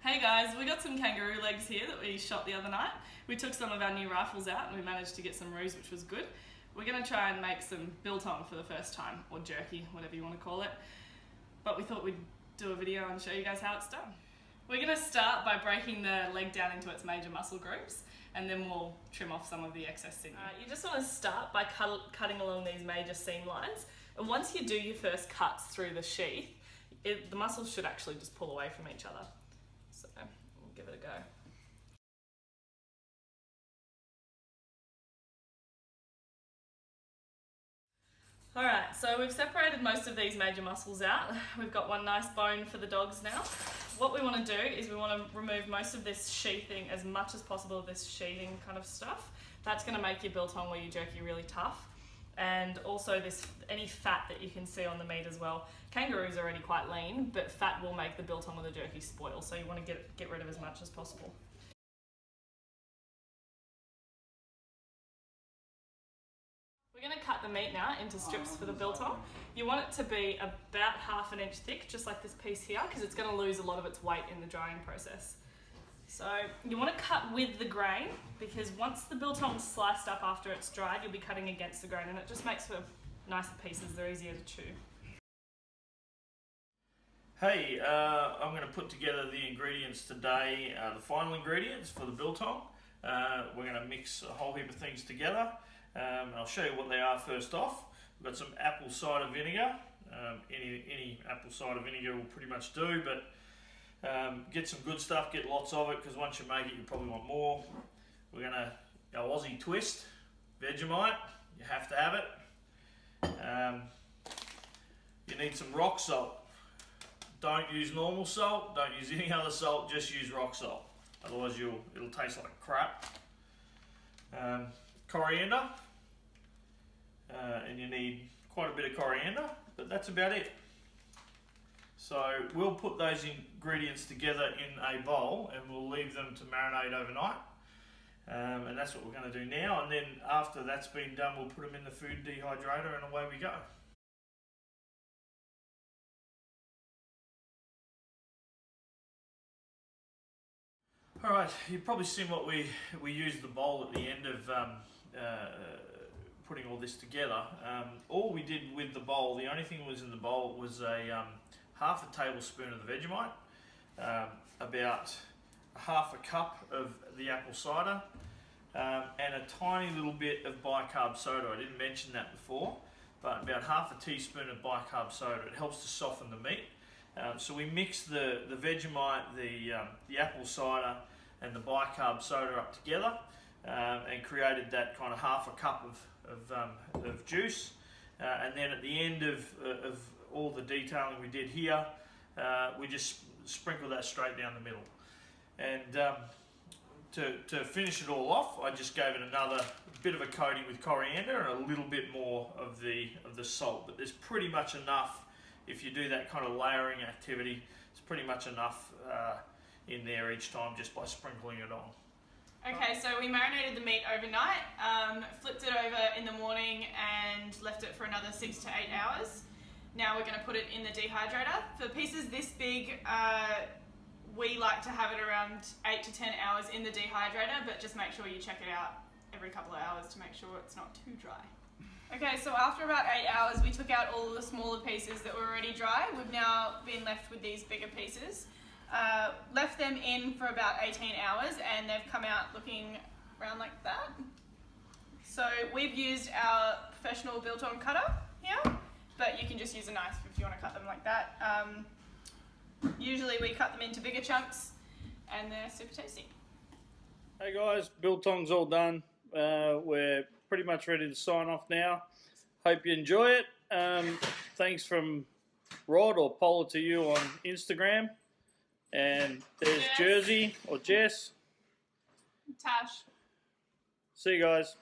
Hey guys, we got some kangaroo legs here that we shot the other night. We took some of our new rifles out and we managed to get some roos, which was good. We're going to try and make some biltong for the first time, or jerky, whatever you want to call it. But we thought we'd do a video and show you guys how it's done. We're going to start by breaking the leg down into its major muscle groups, and then we'll trim off some of the excess sinew. You just want to start by cutting along these major seam lines, and once you do your first cuts through the sheath, the muscles should actually just pull away from each other. So we'll give it a go. Alright, so we've separated most of these major muscles out. We've got one nice bone for the dogs now. What we want to do is we want to remove most of this sheathing, as much as possible of this sheathing kind of stuff. That's going to make your biltong or your jerky really tough. And also any fat that you can see on the meat as well. Kangaroos are already quite lean, but fat will make the biltong or the jerky spoil, so you want to get rid of as much as possible. We're going to cut the meat now into strips for the biltong. You want it to be about 1/2 inch thick, just like this piece here, because it's going to lose a lot of its weight in the drying process. So you want to cut with the grain, because once the biltong's sliced up after it's dried, you'll be cutting against the grain, and it just makes for nicer pieces. They're easier to chew. Hey, I'm going to put together the ingredients today, the final ingredients for the biltong. We're going to mix a whole heap of things together, and I'll show you what they are first off. We've got some apple cider vinegar. Any apple cider vinegar will pretty much do, but get some good stuff, get lots of it, because once you make it you probably want more. We're going to, our Aussie Twist, Vegemite, you have to have it. You need some rock salt. Don't use normal salt, don't use any other salt, just use rock salt. Otherwise it'll taste like crap. Coriander, and you need quite a bit of coriander, but that's about it. So we'll put those ingredients together in a bowl and we'll leave them to marinate overnight. And that's what we're going to do now, and then after that's been done we'll put them in the food dehydrator and away we go. Alright, you've probably seen what we used the bowl at the end of putting all this together. All we did with the bowl, the only thing that was in the bowl was a 1/2 tablespoon of the Vegemite, about 1/2 cup of the apple cider, and a tiny little bit of bicarb soda. I didn't mention that before, but about 1/2 teaspoon of bicarb soda. It helps to soften the meat. So we mixed the Vegemite, the apple cider and the bicarb soda up together, and created that kind of 1/2 cup of juice. And then at the end of all the detailing we did here, we just sprinkled that straight down the middle. And to finish it all off, I just gave it another bit of a coating with coriander and a little bit more of the salt. But there's pretty much enough. If you do that kind of layering activity, it's pretty much enough in there each time just by sprinkling it on. Okay, so we marinated the meat overnight, flipped it over in the morning and left it for another 6 to 8 hours. Now we're going to put it in the dehydrator. For pieces this big, we like to have it around 8 to 10 hours in the dehydrator, but just make sure you check it out every couple of hours to make sure it's not too dry. Okay, so after about 8 hours, we took out all the smaller pieces that were already dry. We've now been left with these bigger pieces. Left them in for about 18 hours and they've come out looking around like that. So we've used our professional biltong cutter here, but you can just use a knife if you want to cut them like that. Usually we cut them into bigger chunks and they're super tasty. Hey guys, biltong's all done. We're pretty much ready to sign off now. Hope you enjoy it. Thanks from Rod, or Polar to you on Instagram. And there's Jess. Jersey or Jess. Tash. See you guys.